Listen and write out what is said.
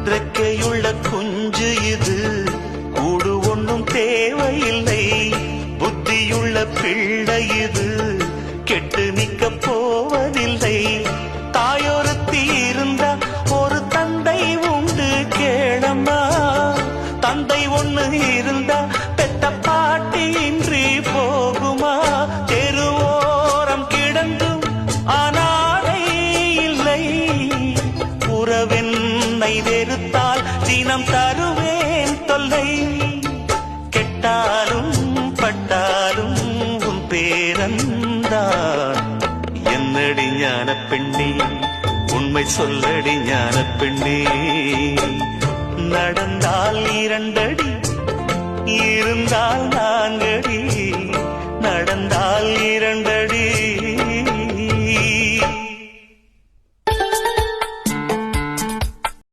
இறக்கையுள்ள குஞ்சு இது, கூடு ஒன்றும் தேவையில்லை. புத்தியுள்ள பிள்ளை இது, கெட்டு நிக்க போவதில்லை. தாயொருத்தி இருந்தா ஒரு தந்தை உண்டு கேளம்மா. தந்தை ஒண்ணு இருந்தா பெத்த பாட்டி இன்றி போகுமா? தெருவோரம் கிடந்தும் அனாதை இல்லை. உறவென்னை வெறுத்தால் தினம் தருவேன் தொல்லை. கெட்டாலும் பட்டாலும் உன் பேரந்தான். என்னடி ஞான பெண்ணே, உண்மை சொல்லடி ஞான பெண்ணே. நடந்தால் 2 அடி, இருந்தால் 4 அடி. நடந்தால் 2 அடி,